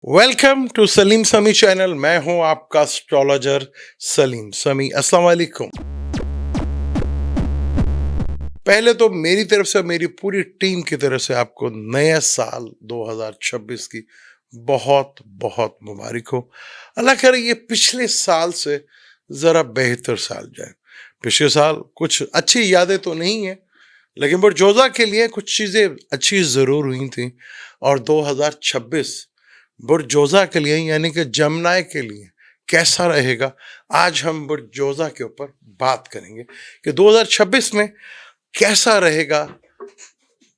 Welcome to Salim समी channel. मैं हूं आपका एस्ट्रोलॉजर सलीम समी। अस्सलाम वालेकुम। पहले तो मेरी तरफ से मेरी पूरी टीम की तरफ से आपको नए साल 2026 की बहुत बहुत मुबारक हो। अल्लाह करे ये पिछले साल से ज़रा बेहतर साल जाए। पिछले साल कुछ अच्छी यादें तो नहीं है, लेकिन बुरजोज़ा के लिए कुछ चीज़ें अच्छी ज़रूर हुई थी। और 2026 बुरजोज़ा के लिए यानी कि जमनाय के लिए कैसा रहेगा, आज हम बुरजोज़ा के ऊपर बात करेंगे कि 2026 में कैसा रहेगा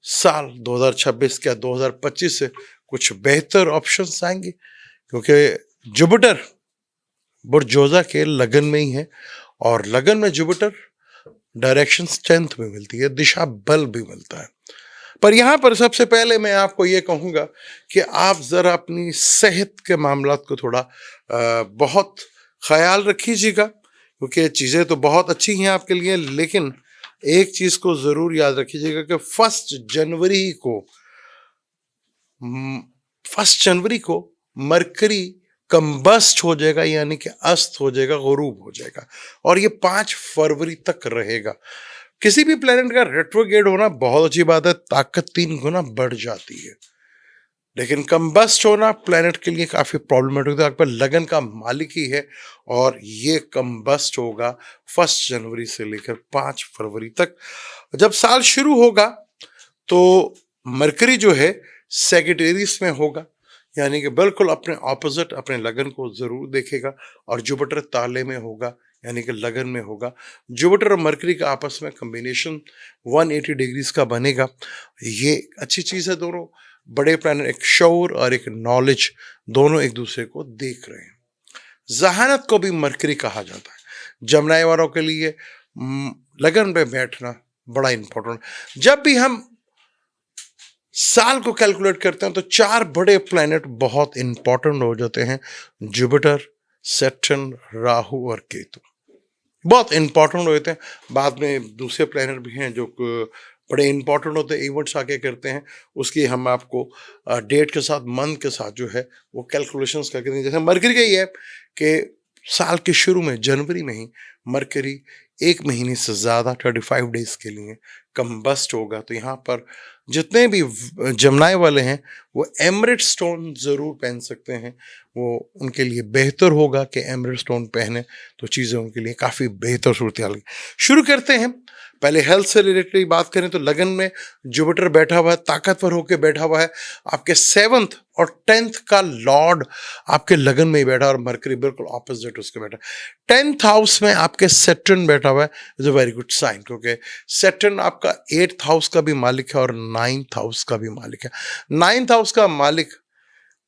साल। 2026 क्या 2025 से कुछ बेहतर ऑप्शंस आएंगे, क्योंकि जुपिटर बुरजोज़ा के लगन में ही है और लगन में जुपिटर डायरेक्शन स्ट्रेंथ भी मिलती है, दिशा बल भी मिलता है। पर यहाँ पर सबसे पहले मैं आपको ये कहूँगा कि आप ज़रा अपनी सेहत के मामलात को थोड़ा बहुत ख्याल रखिएगा, क्योंकि चीज़ें तो बहुत अच्छी हैं आपके लिए, लेकिन एक चीज़ को ज़रूर याद रखिएगा कि फर्स्ट जनवरी को मरकरी कंबस्ट हो जाएगा, यानी कि अस्त हो जाएगा, गुरूब हो जाएगा, और ये 5 फरवरी तक रहेगा। किसी भी प्लेनेट का रेट्रोग्रेड होना बहुत अच्छी बात है, ताकत 3 गुना बढ़ जाती है, लेकिन कंबस्ट होना प्लेनेट के लिए काफ़ी प्रॉब्लमेटिक होता है। आपका लगन का मालिक ही है और ये कंबस्ट होगा 1 जनवरी से लेकर 5 फरवरी तक। जब साल शुरू होगा तो मरकरी जो है सेगिटेरियस में होगा, यानी कि बिल्कुल अपने ऑपोजिट अपने लगन को ज़रूर देखेगा, और जुपिटर ताले में होगा, यानी कि लगन में होगा। जुपिटर और मरकरी का आपस में कम्बिनेशन 180 डिग्रीज का बनेगा। ये अच्छी चीज़ है। दोनों बड़े प्लानट, एक शऊर और एक नॉलेज, दोनों एक दूसरे को देख रहे हैं। जहानत को भी मरकरी कहा जाता है। जमनाई वालों के लिए लगन पे बैठना बड़ा इंपॉर्टेंट। जब भी हम साल को कैलकुलेट करते हैं तो 4 बड़े प्लैनेट बहुत इंपॉर्टेंट हो जाते हैं। जुपिटर, सैटर्न, राहु और केतु बहुत इंपॉर्टेंट होते हैं। बाद में दूसरे प्लैनेट भी हैं जो बड़े इंपॉर्टेंट होते हैं, इवेंट्स आके करते हैं। उसकी हम आपको डेट के साथ, मंथ के साथ जो है वो कैलकुलेशंस करके देंगे। जैसे मरकरी का ये है कि साल के शुरू में जनवरी में ही मरकरी 1 महीने से ज़्यादा 35 डेज के लिए कंबस्ट होगा। तो यहाँ पर जितने भी जमनाए वाले हैं वो एमरेट स्टोन ज़रूर पहन सकते हैं। वो उनके लिए बेहतर होगा कि एमरेट स्टोन पहने, तो चीज़ें उनके लिए काफ़ी बेहतर सूरत हाल। शुरू करते हैं। पहले हेल्थ से रिलेटेड बात करें तो लगन में जुपिटर बैठा हुआ है, ताकतवर होकर बैठा हुआ है। आपके 7th और 10th का लॉर्ड आपके लगन में ही बैठा, और मरकरी बिल्कुल ऑपोजिट उसके बैठा। 10th हाउस में आपके सैटर्न बैठा हुआ है, is a very good sign, क्योंकि सैटर्न आपका 8th हाउस का भी मालिक है और 9th हाउस का भी मालिक है। 9th हाउस का मालिक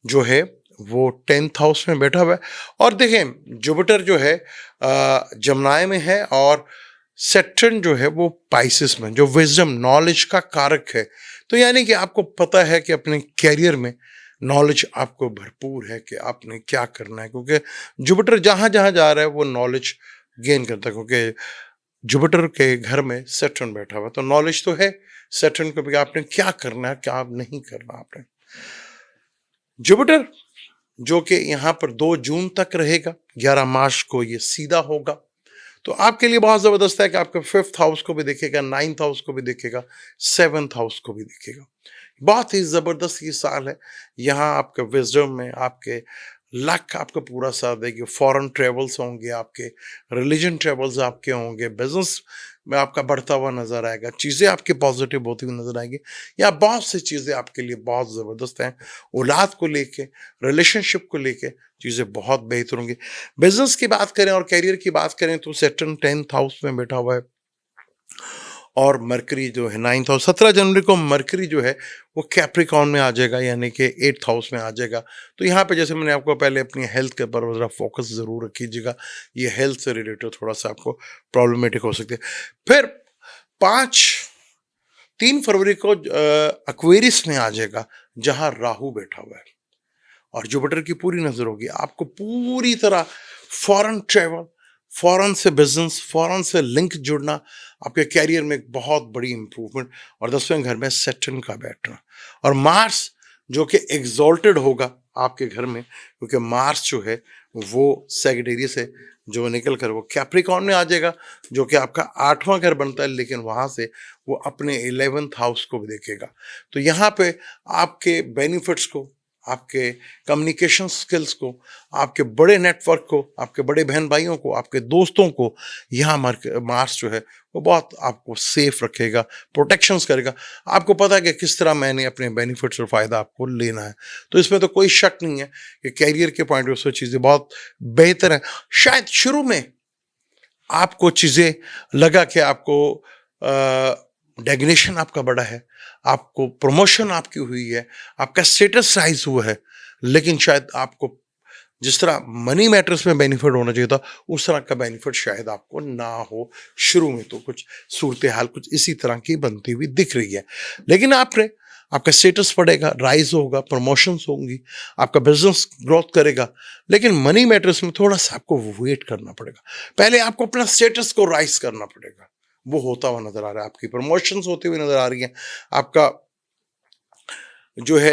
जो है वो 10th हाउस में बैठा हुआ है। और देखें, जुपिटर जो है जमनाय में है, और सैटर्न जो है वो पाइसेस में, जो विजडम नॉलेज का कारक है। तो यानी कि आपको पता है कि अपने कैरियर में नॉलेज आपको भरपूर है कि आपने क्या करना है, क्योंकि जुपिटर जहाँ जहाँ जा रहा है वो नॉलेज गेन करता है। क्योंकि जुपिटर के घर में सैटर्न बैठा हुआ, तो नॉलेज तो है सैटर्न को भी, आपने क्या करना है क्या नहीं करना। आपने जुपिटर जो कि यहाँ पर 2 जून तक रहेगा, 11 मार्च को ये सीधा होगा। तो आपके लिए बहुत ज़बरदस्त है कि आपके 5th हाउस को भी देखेगा, 9th हाउस को भी देखेगा, 7th हाउस को भी देखेगा। बहुत ही ज़बरदस्त ये साल है। यहाँ आपके विजडम में आपके लक आपका पूरा साथ देगी। फॉरेन ट्रेवल्स होंगे आपके, रिलीजन ट्रेवल्स आपके होंगे, बिजनेस में आपका बढ़ता हुआ नज़र आएगा, चीज़ें आपकी पॉजिटिव होती हुई नज़र आएगी। यहाँ बहुत सी चीज़ें आपके लिए बहुत ज़बरदस्त हैं। औलाद को लेके, रिलेशनशिप को लेके चीज़ें बहुत बेहतर होंगी। बिजनेस की बात करें और कैरियर की बात करें तो सैटर्न 10th हाउस में बैठा हुआ है, और मरकरी जो है 9th हाउस। 17 जनवरी को मरकरी जो है वो कैप्रिकॉर्न में आ जाएगा, यानी कि 8th हाउस में आ जाएगा। तो यहाँ पे जैसे मैंने आपको पहले अपनी हेल्थ के ऊपर ज़रा फोकस ज़रूर रखिएगा। ये हेल्थ से रिलेटेड थोड़ा सा आपको प्रॉब्लमेटिक हो सकती है। फिर 3 फरवरी को एक्वेरियस में आ जाएगा, जहाँ राहु बैठा हुआ है, और जुपिटर की पूरी नज़र होगी। आपको पूरी तरह फॉरेन ट्रेवल, फॉरेन से बिजनेस, फॉरेन से लिंक जुड़ना, आपके कैरियर में एक बहुत बड़ी इंप्रूवमेंट, और 10वें घर में सैटर्न का बैठना। और मार्स जो कि एग्जॉल्टेड होगा आपके घर में, क्योंकि मार्स जो है वो सैजिटेरियस है, जो निकल कर वो कैप्रिकॉर्न में आ जाएगा, जो कि आपका 8वां घर बनता है, लेकिन वहां से वो अपने 11th हाउस को भी देखेगा। तो यहाँ पे आपके बेनिफिट्स को, आपके कम्युनिकेशन स्किल्स को, आपके बड़े नेटवर्क को, आपके बड़े बहन भाइयों को, आपके दोस्तों को यहाँ मार्स जो है वो बहुत आपको सेफ रखेगा, प्रोटेक्शंस करेगा। आपको पता है कि किस तरह मैंने अपने बेनिफिट्स और फ़ायदा आपको लेना है। तो इसमें तो कोई शक नहीं है कि कैरियर के पॉइंट ऑफ व्यू से चीज़ें बहुत बेहतर हैं। शायद शुरू में आपको चीज़ें लगा कि आपको डेग्नेशन आपका बड़ा है, आपको प्रमोशन आपकी हुई है, आपका स्टेटस राइज हुआ है, लेकिन शायद आपको जिस तरह मनी मैटर्स में बेनिफिट होना चाहिए था, उस तरह का बेनिफिट शायद आपको ना हो। शुरू में तो कुछ सूरत हाल कुछ इसी तरह की बनती हुई दिख रही है, लेकिन आपका स्टेटस बढ़ेगा, राइज होगा, प्रमोशंस होंगी, आपका बिजनेस ग्रोथ करेगा। लेकिन मनी मैटर्स में थोड़ा सा आपको वेट करना पड़ेगा। पहले आपको अपना स्टेटस को राइज करना पड़ेगा, वो होता हुआ नजर आ रहा है, आपकी प्रमोशंस होती हुई नजर आ रही हैं, आपका जो है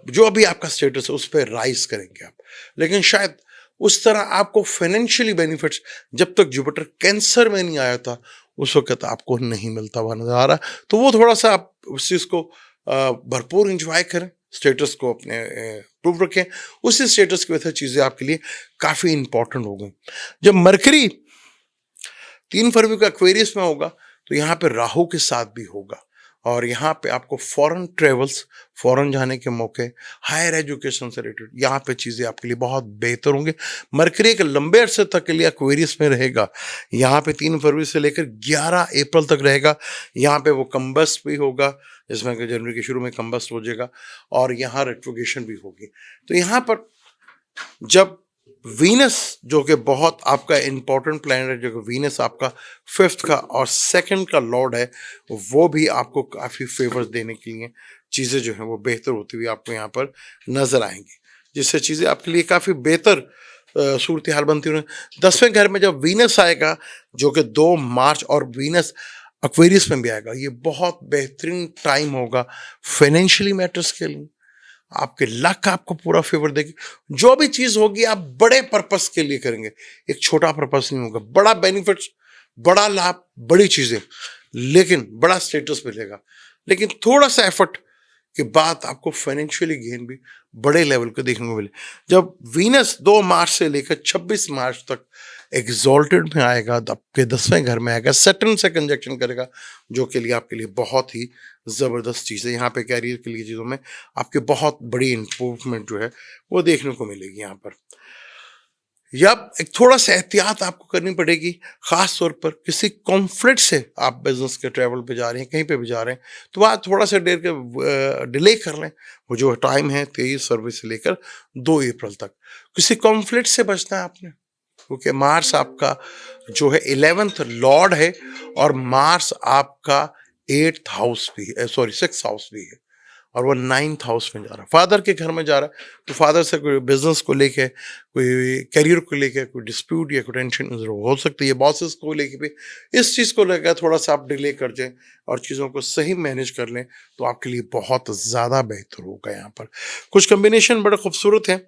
जो अभी आपका स्टेटस है उस पर राइज करेंगे आप। लेकिन शायद उस तरह आपको फाइनेंशियली बेनिफिट्स जब तक जुपिटर कैंसर में नहीं आया था उस वक्त आपको नहीं मिलता हुआ नजर आ रहा। तो वो थोड़ा सा आप उस चीज़ को भरपूर इंजॉय करें, स्टेटस को अपने प्रूव रखें। उसी स्टेटस की वजह से चीज़ें आपके लिए काफ़ी इंपॉर्टेंट हो गई। जब मरकरी 3 फरवरी को एक्वेरियस में होगा तो यहाँ पे राहु के साथ भी होगा, और यहाँ पे आपको फॉरेन ट्रेवल्स, फॉरेन जाने के मौके, हायर एजुकेशन से रिलेटेड यहाँ पे चीज़ें आपके लिए बहुत बेहतर होंगे। मरकरी एक लंबे अरसे तक के लिए एक्वेरियस में रहेगा, यहाँ पे 3 फरवरी से लेकर 11 अप्रैल तक रहेगा। यहाँ पे वो कम्बस्ट भी होगा, जिसमें कि जनवरी के शुरू में कम्बस्ट हो जाएगा, और यहाँ रेट्रोगेशन भी होगी। तो यहाँ पर जब वीनस, जो कि बहुत आपका इंपॉर्टेंट प्लैनेट है, जो कि वीनस आपका 5th का और 2nd का लॉर्ड है, वो भी आपको काफ़ी फेवर्स देने के लिए चीज़ें जो हैं वो बेहतर होती हुई आपको यहाँ पर नज़र आएंगी, जिससे चीज़ें आपके लिए काफ़ी बेहतर सूरत हाल बनती हुई। 10वें घर में जब वीनस आएगा, जो कि 2 मार्च, और वीनस एक्वेरियस में भी आएगा, ये बहुत बेहतरीन टाइम होगा फाइनेंशियली मैटर्स के लिए। आपके लक आपको पूरा फेवर देगी। जो भी चीज होगी आप बड़े पर्पस के लिए करेंगे, एक छोटा पर्पस नहीं होगा। बड़ा बेनिफिट्स, बड़ा लाभ, बड़ी चीजें, लेकिन बड़ा स्टेटस मिलेगा, लेकिन थोड़ा सा एफर्ट के बाद आपको फाइनेंशियली गेन भी बड़े लेवल को देखने को मिले। जब वीनस 2 मार्च से लेकर 26 मार्च तक एग्जॉल्टेड में आएगा, आपके 10वें घर में आएगा, सैटर्न से कंजक्शन करेगा, जो के लिए आपके लिए बहुत ही ज़बरदस्त चीज़ है। यहाँ पे कैरियर के लिए चीज़ों में आपके बहुत बड़ी इंप्रूवमेंट जो है वो देखने को मिलेगी यहाँ पर। या एक थोड़ा सा एहतियात आपको करनी पड़ेगी, ख़ास तौर पर किसी कॉन्फ्लिक्ट से आप बिजनेस के ट्रैवल पे जा रहे हैं, कहीं पे भी जा रहे हैं, तो वहाँ थोड़ा सा देर के डिले कर लें। वो जो टाइम है 23 फरवरी से लेकर 2 अप्रैल तक, किसी कॉन्फ्लिक्ट से बचना है आपने, क्योंकि मार्स आपका जो है 11th लॉर्ड है, और मार्स आपका 8th हाउस भी है, सॉरी 6th हाउस भी है, और वो 9th हाउस में जा रहा है, फादर के घर में जा रहा है। तो फादर से कोई बिजनेस को लेके, कोई करियर को लेके कोई डिस्प्यूट या कोई टेंशन हो सकती है, बॉसेस को लेके भी इस चीज़ को लेकर थोड़ा सा आप डिले कर जाएं और चीज़ों को सही मैनेज कर लें, तो आपके लिए बहुत ज़्यादा बेहतर होगा। यहाँ पर कुछ कम्बिनेशन बड़े खूबसूरत हैं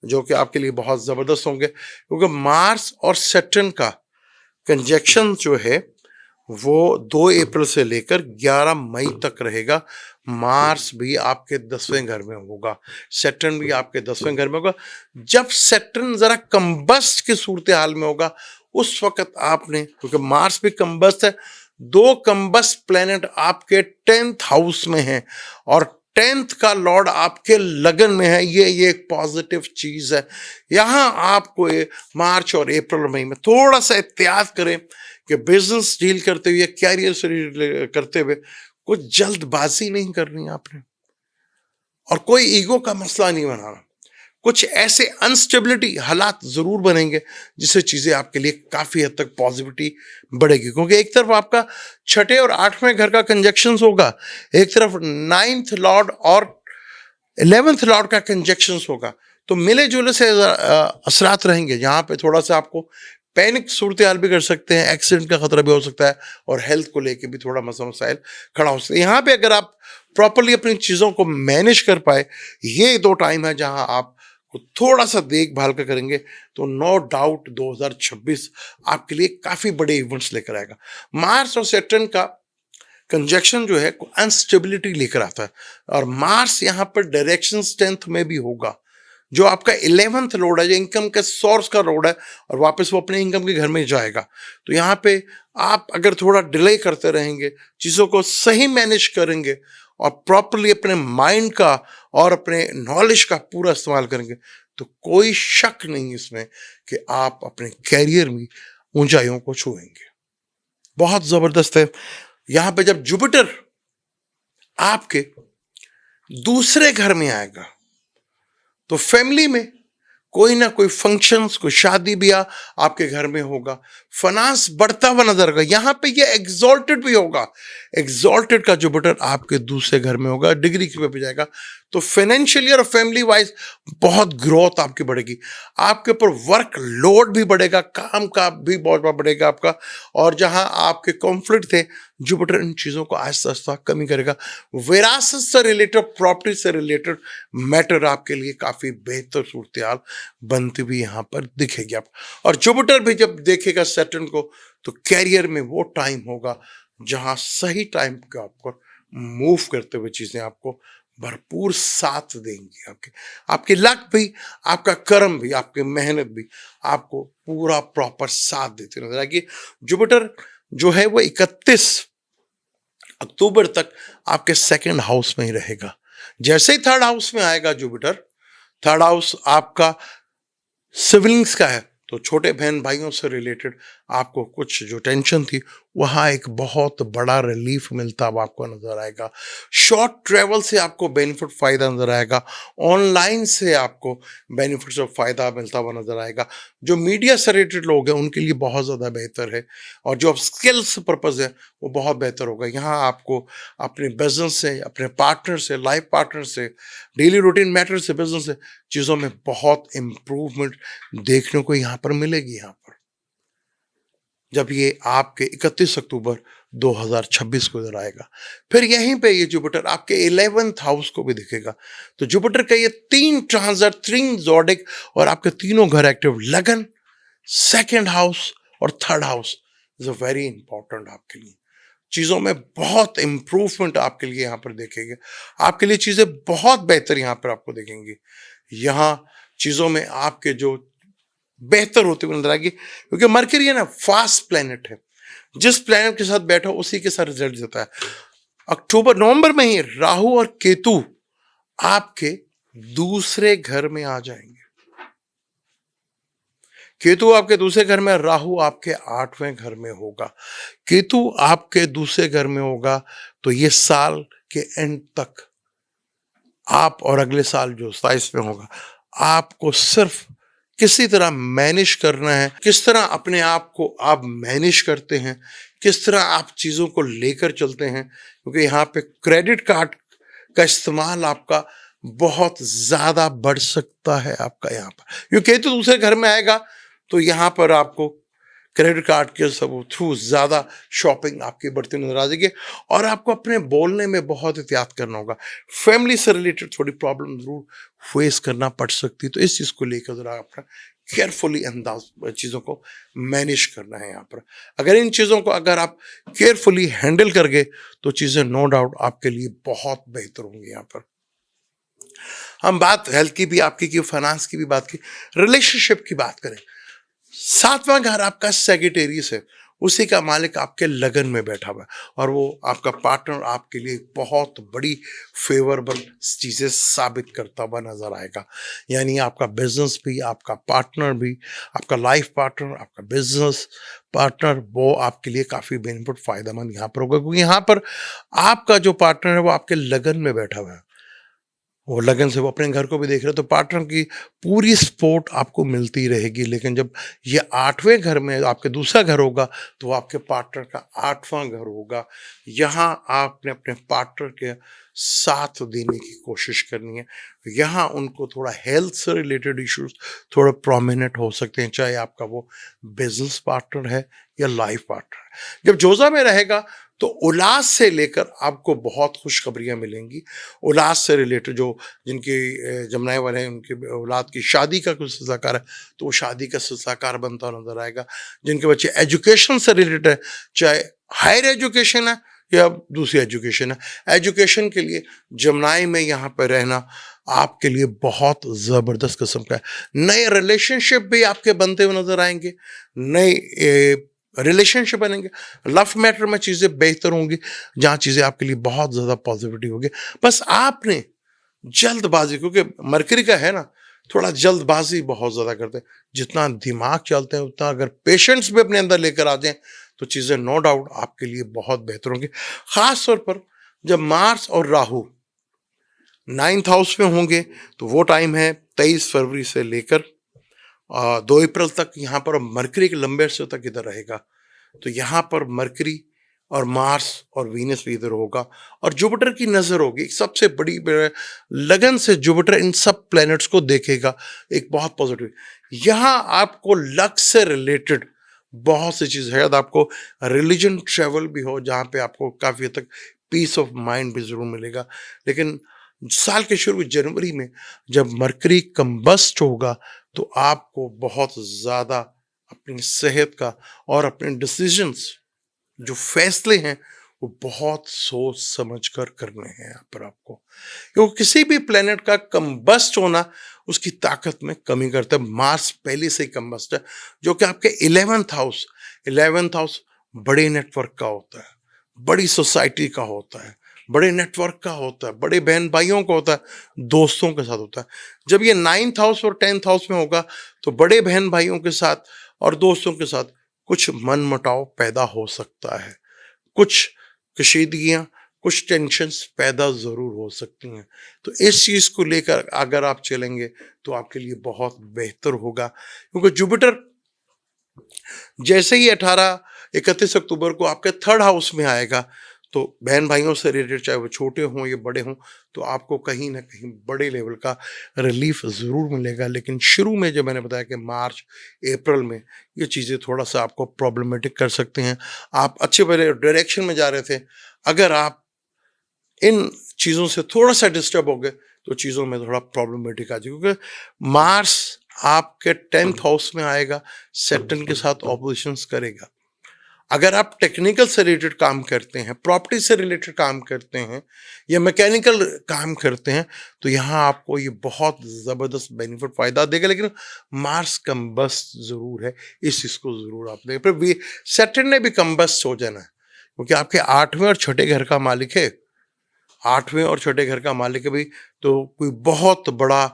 जो कि आपके लिए बहुत ज़बरदस्त होंगे, क्योंकि मार्स और सैटर्न का कंजक्शन जो है वो 2 अप्रैल से लेकर 11 मई तक रहेगा। मार्स भी आपके 10वें घर में होगा, सैटर्न भी आपके 10वें घर में होगा। जब सैटर्न जरा कंबस्ट की सूरत हाल में होगा, उस वक्त आपने, क्योंकि मार्स भी कंबस्ट है, 2 कंबस्ट प्लेनेट आपके 10th हाउस में हैं, और 10th का लॉर्ड आपके लगन में है। ये एक पॉजिटिव चीज है। यहाँ आपको मार्च और अप्रैल मई में थोड़ा सा एहतियात करें कि बिजनेस डील करते हुए, कैरियर से करते हुए कुछ जल्दबाजी नहीं करनी आपने, और कोई ईगो का मसला नहीं बनाना। कुछ ऐसे अनस्टेबिलिटी हालात जरूर बनेंगे जिससे चीजें आपके लिए काफी हद तक पॉजिटिविटी बढ़ेगी, क्योंकि एक तरफ आपका 6ठे और 8वें घर का कंजक्शन होगा, एक तरफ 9th लॉर्ड और 11th लॉर्ड का कंजक्शन होगा, तो मिले जुले से असरात रहेंगे। यहाँ पे थोड़ा सा आपको पैनिक सूरत हाल भी कर सकते हैं, एक्सीडेंट का खतरा भी हो सकता है और हेल्थ को लेके भी थोड़ा मसला मसाइल खड़ा हो सकता है। यहाँ पे अगर आप प्रॉपरली अपनी चीज़ों को मैनेज कर पाए, ये 2 टाइम है जहाँ आप को थोड़ा सा देखभाल का करेंगे, तो नो डाउट 2026 आपके लिए काफ़ी बड़े इवेंट्स लेकर आएगा। मार्स और सैटर्न का कंजक्शन जो है अनस्टेबिलिटी लेकर आता है, और मार्स यहाँ पर डायरेक्शन स्ट्रेंथ में भी होगा, जो आपका 11th लॉर्ड है, जो इनकम के सोर्स का लॉर्ड है, और वापस वो अपने इनकम के घर में जाएगा। तो यहाँ पे आप अगर थोड़ा डिले करते रहेंगे, चीज़ों को सही मैनेज करेंगे और प्रॉपरली अपने माइंड का और अपने नॉलेज का पूरा इस्तेमाल करेंगे, तो कोई शक नहीं इसमें कि आप अपने कैरियर में ऊंचाइयों को छुएंगे। बहुत ज़बरदस्त है। यहाँ पे जब जुपिटर आपके दूसरे घर में आएगा, तो फैमिली में कोई ना कोई फंक्शंस, कोई शादी ब्याह आपके घर में होगा, फाइनेंस बढ़ता हुआ नजर आएगा। यहाँ पे ये एग्जॉल्टेड भी होगा, एग्जॉल्टेड का जुपिटर आपके दूसरे घर में होगा, डिग्री की पे जाएगा, तो फाइनेंशियली और फैमिली वाइज बहुत ग्रोथ आपकी बढ़ेगी। आपके ऊपर वर्क लोड भी बढ़ेगा, काम का भी बहुत बढ़ेगा आपका, और जहां आपके कॉन्फ्लिक्ट थे, जुपिटर इन चीज़ों को आहिस्ता आहिस्ता कमी करेगा। विरासत से रिलेटेड, प्रॉपर्टी से रिलेटेड मैटर आपके लिए काफ़ी बेहतर सूरत हाल बनती भी यहाँ पर दिखेगी आप। और जुपिटर भी जब देखेगा सैटर्न को, तो कैरियर में वो टाइम होगा जहाँ सही टाइम का आपको मूव करते हुए चीज़ें आपको भरपूर साथ देंगी। आपके लक भी, आपका कर्म भी, आपकी मेहनत भी आपको पूरा प्रॉपर साथ देते नजर आएगी। जुपिटर जो है वो 31 अक्टूबर तक आपके सेकंड हाउस में ही रहेगा। जैसे ही थर्ड हाउस में आएगा जुपिटर, थर्ड हाउस आपका सिबलिंग्स का है, तो छोटे बहन भाइयों से रिलेटेड आपको कुछ जो टेंशन थी, वहाँ एक बहुत बड़ा रिलीफ मिलता अब आपको नजर आएगा। शॉर्ट ट्रेवल से आपको बेनिफिट फ़ायदा नजर आएगा, ऑनलाइन से आपको बेनिफिट्स और फ़ायदा मिलता हुआ नजर आएगा। जो मीडिया से रिलेटेड लोग हैं उनके लिए बहुत ज़्यादा बेहतर है, और जो स्किल्स पर्पज़ है वो बहुत बेहतर होगा। यहाँ आपको अपने बिजनेस से, अपने पार्टनर से, लाइफ पार्टनर से, डेली रूटीन मैटर से, बिजनेस से चीज़ों में बहुत इम्प्रूवमेंट देखने को यहाँ पर मिलेगी। यहाँ पर जब ये आपके 31 अक्टूबर 2026 को इधर आएगा, फिर यहीं पे ये जुपिटर आपके 11th हाउस को भी दिखेगा। तो जुपिटर का ये 3 ट्रांजिट, 3 ज़ोडिक और आपके तीनों घर एक्टिव, लगन, सेकंड हाउस और third house is a very important आपके लिए। चीज़ों में बहुत इम्प्रूवमेंट आपके लिए यहाँ पर देखेंगे, आपके लिए चीज़ें बहुत बेहतर यहाँ पर आपको देखेंगे। यहाँ चीज़ों में आपके जो बेहतर होते हुए नजर आएगी, क्योंकि मरकरी है ना, फास्ट प्लैनेट है, जिस प्लैनेट के साथ बैठा उसी के साथ रिजल्ट देता है। नवंबर में ही राहु और केतु आपके दूसरे घर में आ जाएंगे। केतु आपके दूसरे घर में, राहु आपके 8वें घर में होगा। केतु आपके दूसरे घर में होगा, तो ये साल के एंड तक आप, और अगले साल जो 27 में होगा, आपको सिर्फ किसी तरह मैनेज करना है। किस तरह अपने आप को आप मैनेज करते हैं, किस तरह आप चीज़ों को लेकर चलते हैं, क्योंकि यहाँ पे क्रेडिट कार्ड का इस्तेमाल आपका बहुत ज़्यादा बढ़ सकता है आपका यहाँ पर, क्योंकि केतु दूसरे घर में आएगा, तो यहाँ पर आपको क्रेडिट कार्ड के सब थ्रू ज़्यादा शॉपिंग आपकी बढ़ती नजर आ जाएगी, और आपको अपने बोलने में बहुत एहतियात करना होगा। फैमिली से रिलेटेड थोड़ी प्रॉब्लम जरूर फेस करना पड़ सकती है, तो इस चीज़ को लेकर ज़रा अपना केयरफुली अंदाज चीज़ों को मैनेज करना है यहाँ पर। अगर इन चीज़ों को अगर आप केयरफुली हैंडल कर गए, तो चीज़ें नो डाउट आपके लिए बहुत बेहतर होंगी। यहाँ पर हम बात हेल्थ की भी आपकी की, फाइनेंस की भी बात की, रिलेशनशिप की बात करें। 7वां घर आपका सेगिटेरियस है, उसी का मालिक आपके लगन में बैठा हुआ है, और वो आपका पार्टनर आपके लिए बहुत बड़ी फेवरेबल चीज़ें साबित करता हुआ नजर आएगा। यानी आपका बिजनेस भी, आपका पार्टनर भी, आपका लाइफ पार्टनर, आपका बिजनेस पार्टनर, वो आपके लिए काफ़ी बेनिफिट फ़ायदेमंद यहाँ पर होगा, क्योंकि यहाँ पर आपका जो पार्टनर है वो आपके लगन में बैठा हुआ है। वो लगन से वो अपने घर को भी देख रहे हैं, तो पार्टनर की पूरी सपोर्ट आपको मिलती रहेगी। लेकिन जब ये 8वें घर में आपके दूसरा घर होगा, तो वो आपके पार्टनर का 8वां घर होगा। यहाँ आपने अपने पार्टनर के साथ देने की कोशिश करनी है। यहाँ उनको थोड़ा हेल्थ से रिलेटेड इश्यूज थोड़ा प्रोमिनेंट हो सकते हैं, चाहे आपका वो बिजनेस पार्टनर है या लाइफ पार्टनर है। जब जोजा में रहेगा तो औलाद से लेकर आपको बहुत खुशखबरियां मिलेंगी। औलाद से रिलेटेड जो जिनके जमनाए वाले हैं, उनके औलाद की शादी का कुछ सिलसिलाकार है, तो वो शादी का सिलसिलाकार बनता हुआ नजर आएगा। जिनके बच्चे एजुकेशन से रिलेटेड है, चाहे हायर एजुकेशन है या दूसरी एजुकेशन है, एजुकेशन के लिए जमनाई में यहाँ पर रहना आपके लिए बहुत ज़बरदस्त किस्म का है। नए रिलेशनशिप भी आपके बनते हुए नजर आएंगे, नए रिलेशनशिप बनेंगे, लव मैटर में चीज़ें बेहतर होंगी, जहाँ चीज़ें आपके लिए बहुत ज़्यादा पॉजिटिविटी होगी। बस आपने जल्दबाजी, क्योंकि मरकरी का है ना, थोड़ा जल्दबाजी बहुत ज़्यादा करते हैं। जितना दिमाग चलते हैं उतना अगर पेशेंस भी अपने अंदर लेकर आ जाएं तो चीज़ें नो डाउट आपके लिए बहुत बेहतर होंगी। ख़ास तौर पर जब मार्स और राहु 9th हाउस में होंगे, तो वो टाइम है 23 फरवरी से लेकर 2 अप्रैल तक। यहाँ पर मरकरी एक लंबे अरसे तक इधर रहेगा, तो यहाँ पर मरकरी और मार्स और वीनस भी इधर होगा, और जुपिटर की नजर होगी। सबसे बड़ी लगन से जुपिटर इन सब प्लैनेट्स को देखेगा, एक बहुत पॉजिटिव। यहाँ आपको लक से रिलेटेड बहुत सी चीज़ है। आपको रिलीजन ट्रेवल भी हो, जहाँ पे आपको काफ़ी हद तक पीस ऑफ माइंड भी जरूर मिलेगा। लेकिन साल के शुरू जनवरी में जब मरकरी कंबस्ट होगा, तो आपको बहुत ज़्यादा अपनी सेहत का और अपने डिसीजंस, जो फैसले हैं, वो बहुत सोच समझ कर करने हैं यहाँ पर आपको। क्योंकि किसी भी प्लेनेट का कंबस्ट होना उसकी ताकत में कमी करता है। मार्स पहले से ही कंबस्ट है, जो कि आपके 11th हाउस बड़े नेटवर्क का होता है, बड़ी सोसाइटी का होता है, बड़े नेटवर्क का होता है, बड़े बहन भाइयों का होता है, दोस्तों के साथ होता है। जब ये 9th हाउस और 10th हाउस में होगा, तो बड़े बहन भाइयों के साथ और दोस्तों के साथ कुछ मनमुटाव पैदा हो सकता है, कुछ कशीदगियाँ, कुछ टेंशन्स पैदा ज़रूर हो सकती हैं। तो इस चीज़ को लेकर अगर आप चलेंगे तो आपके लिए बहुत बेहतर होगा। क्योंकि जुपिटर जैसे ही 31 अक्टूबर को आपके 3rd हाउस में आएगा, तो बहन भाइयों से रिलेटेड, चाहे वो छोटे हों या बड़े हों, तो आपको कहीं ना कहीं बड़े लेवल का रिलीफ ज़रूर मिलेगा। लेकिन शुरू में जो मैंने बताया कि मार्च अप्रैल में ये चीज़ें थोड़ा सा आपको प्रॉब्लमेटिक कर सकते हैं। आप अच्छे बड़े डायरेक्शन में जा रहे थे, अगर आप इन चीज़ों से थोड़ा सा डिस्टर्ब हो गए तो चीज़ों में थोड़ा प्रॉब्लमेटिक आ जाएगी। क्योंकि मार्स आपके 10th हाउस में आएगा, सैटर्न के साथ ऑपोजिशंस करेगा। अगर आप टेक्निकल से रिलेटेड काम करते हैं, प्रॉपर्टी से रिलेटेड काम करते हैं या मैकेनिकल काम करते हैं, तो यहाँ आपको ये बहुत ज़बरदस्त बेनिफिट फ़ायदा देगा। लेकिन मार्स कंबस्ट ज़रूर है, इस चीज़ को ज़रूर आप देखें। फिर सैटर्न ने भी कंबस्ट हो जाना है, क्योंकि आपके 8वें और छठे घर का मालिक है। 8वें और छठे घर का मालिक है भी, तो कोई बहुत बड़ा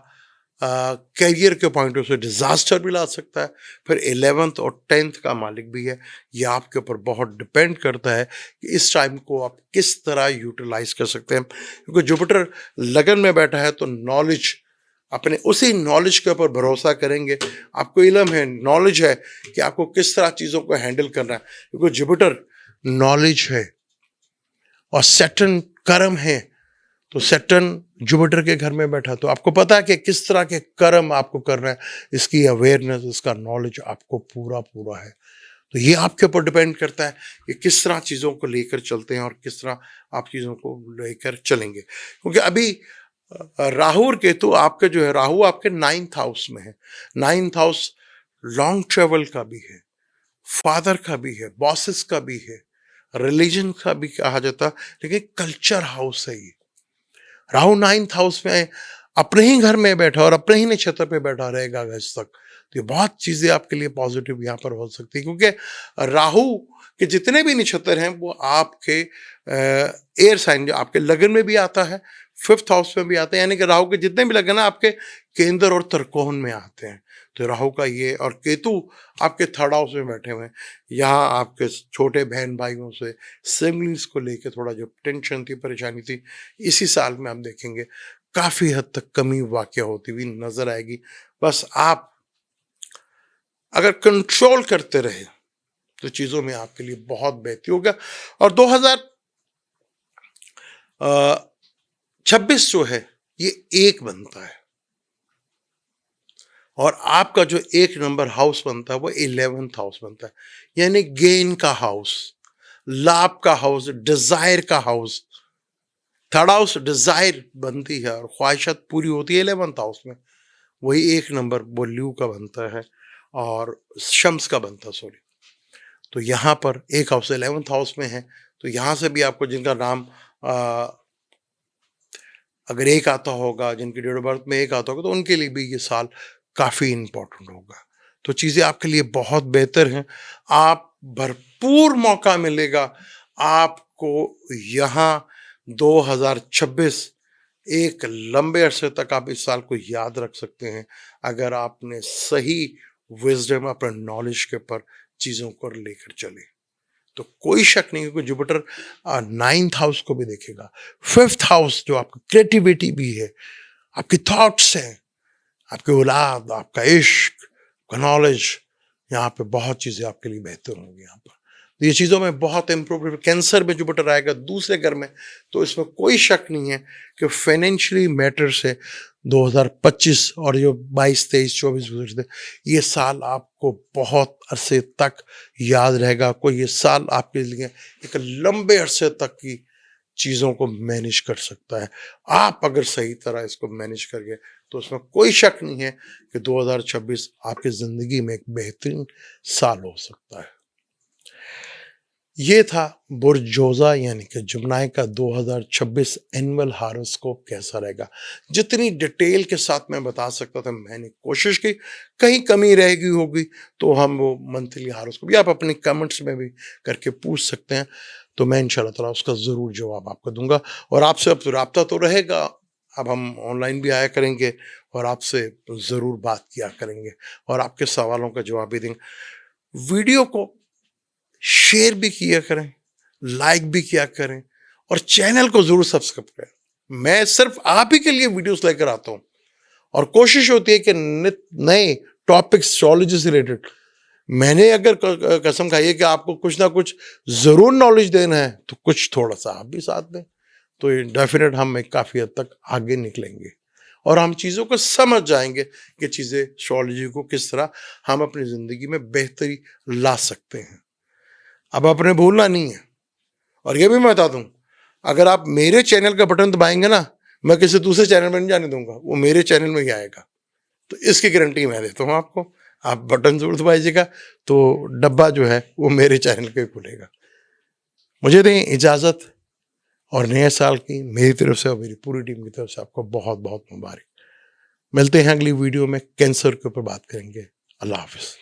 करियर के पॉइंट ऑफ से डिजास्टर भी ला सकता है। फिर 11th और 10th का मालिक भी है। ये आपके ऊपर बहुत डिपेंड करता है कि इस टाइम को आप किस तरह यूटिलाइज कर सकते हैं। क्योंकि जुपिटर लगन में बैठा है, तो नॉलेज, अपने उसी नॉलेज के ऊपर भरोसा करेंगे। आपको इल्म है, नॉलेज है कि आपको किस तरह चीज़ों को हैंडल करना है। क्योंकि जुपिटर नॉलेज है और सैटर्न कर्म है, तो सैटर्न जुपिटर के घर में बैठा, तो आपको पता है कि किस तरह के कर्म आपको करना है। इसकी अवेयरनेस, इसका नॉलेज आपको पूरा पूरा है। तो ये आपके ऊपर डिपेंड करता है कि किस तरह चीज़ों को लेकर चलते हैं और किस तरह आप चीज़ों को लेकर चलेंगे। क्योंकि अभी राहु और केतु आपके जो है, राहु आपके 9th हाउस में है। 9th हाउस लॉन्ग ट्रेवल का भी है, फादर का भी है, बॉसेस का भी है, रिलीजन का भी कहा जाता है। लेकिन कल्चर हाउस है ये। राहु 9th हाउस में अपने ही घर में बैठा और अपने ही नक्षत्र पे बैठा रहेगा अगस्त तक, तो ये बहुत चीजें आपके लिए पॉजिटिव यहाँ पर हो सकती है। क्योंकि राहु के जितने भी नक्षत्र हैं वो आपके एयर साइन, जो आपके लगन में भी आता है, 5th हाउस में भी आता है। यानी कि राहु के जितने भी लगन है आपके केंद्र और त्रिकोण में आते हैं। तो राहु का ये, और केतु आपके 3rd हाउस में बैठे हुए हैं। यहाँ आपके छोटे बहन भाइयों से, सिबलिंग्स को लेके थोड़ा जो टेंशन थी, परेशानी थी, इसी साल में हम देखेंगे काफी हद तक कमी वाक़या होती हुई नजर आएगी। बस आप अगर कंट्रोल करते रहे तो चीजों में आपके लिए बहुत बेहतरी होगा। और 2026 जो है ये एक बनता है, और आपका जो एक नंबर हाउस बनता है वो 11th हाउस बनता है, यानी गेन का हाउस, लाभ का हाउस, डिजायर का हाउस। थर्ड हाउस डिजायर बनती है और ख्वाहिशात पूरी होती है 11th हाउस में, वही एक नंबर वो ल्यू का बनता है और शम्स का बनता है, सॉरी। तो यहाँ पर एक हाउस 11th हाउस में है, तो यहाँ से भी आपको जिनका नाम अगर एक आता होगा, जिनकी डेट ऑफ बर्थ में एक आता होगा, तो उनके लिए भी ये साल काफ़ी इम्पोर्टेंट होगा। तो चीज़ें आपके लिए बहुत बेहतर हैं, आप भरपूर मौका मिलेगा आपको यहाँ 2026, एक लंबे अरसे तक आप इस साल को याद रख सकते हैं अगर आपने सही विजडम अपने नॉलेज के ऊपर चीज़ों को लेकर चले। तो कोई शक नहीं, क्योंकि जुपिटर 9th हाउस को भी देखेगा, 5th हाउस जो आपकी क्रिएटिविटी भी है, आपकी थॉट्स हैं, आपकी औलाद, आपका इश्क, आपका नॉलेज, यहाँ पे बहुत चीज़ें आपके लिए बेहतर होंगी यहाँ पर। तो ये चीज़ों में बहुत इम्प्रूव। कैंसर में जुपिटर आएगा दूसरे घर में, तो इसमें कोई शक नहीं है कि फाइनेंशियली मैटर से 2025 और जो 22, 23, 24 गुजरते, ये साल आपको बहुत अरसे तक याद रहेगा। कोई ये साल आपके लिए एक लंबे अरसे तक की चीज़ों को मैनेज कर सकता है। आप अगर सही तरह इसको मैनेज कर गए तो उसमें कोई शक नहीं है कि 2026 आपकी ज़िंदगी में एक बेहतरीन साल हो सकता है। ये था बुर्ज जोज़ा यानी कि जुमनाय का 2026 एनुअल हॉरोस्कोप कैसा रहेगा। जितनी डिटेल के साथ मैं बता सकता था मैंने कोशिश की, कहीं कमी रह गई होगी तो हम वो मंथली हॉरोस्कोप या आप अपने कमेंट्स में भी करके पूछ सकते हैं, तो मैं इंशाल्लाह ताला उसका ज़रूर जवाब आपको दूंगा। और आपसे अब राब्ता तो रहेगा, अब हम ऑनलाइन भी आया करेंगे और आपसे ज़रूर बात किया करेंगे और आपके सवालों का जवाब भी देंगे। वीडियो को शेयर भी किया करें, लाइक भी किया करें और चैनल को जरूर सब्सक्राइब करें। मैं सिर्फ आप ही के लिए वीडियोस लेकर आता हूं और कोशिश होती है कि नए टॉपिक्स एस्ट्रोलॉजी से रिलेटेड, मैंने अगर कसम खाई है कि आपको कुछ ना कुछ जरूर नॉलेज देना है तो कुछ थोड़ा सा आप भी साथ दें, तो डेफिनेट हम काफ़ी हद तक आगे निकलेंगे और हम चीज़ों को समझ जाएंगे कि चीज़ें एस्ट्रोलॉजी को किस तरह हम अपनी ज़िंदगी में बेहतरी ला सकते हैं। अब आपने भूलना नहीं है, और ये भी मैं बता दूं, अगर आप मेरे चैनल का बटन दबाएंगे ना, मैं किसी दूसरे चैनल में नहीं जाने दूंगा, वो मेरे चैनल में ही आएगा। तो इसकी गारंटी मैं देता हूँ आपको। आप बटन जरूर दबाइएगा तो डब्बा जो है वो मेरे चैनल पे खुलेगा। मुझे दें इजाज़त, और नए साल की मेरी तरफ से और मेरी पूरी टीम की तरफ से आपको बहुत बहुत मुबारक। मिलते हैं अगली वीडियो में, कैंसर के ऊपर बात करेंगे। अल्लाह हाफिज़।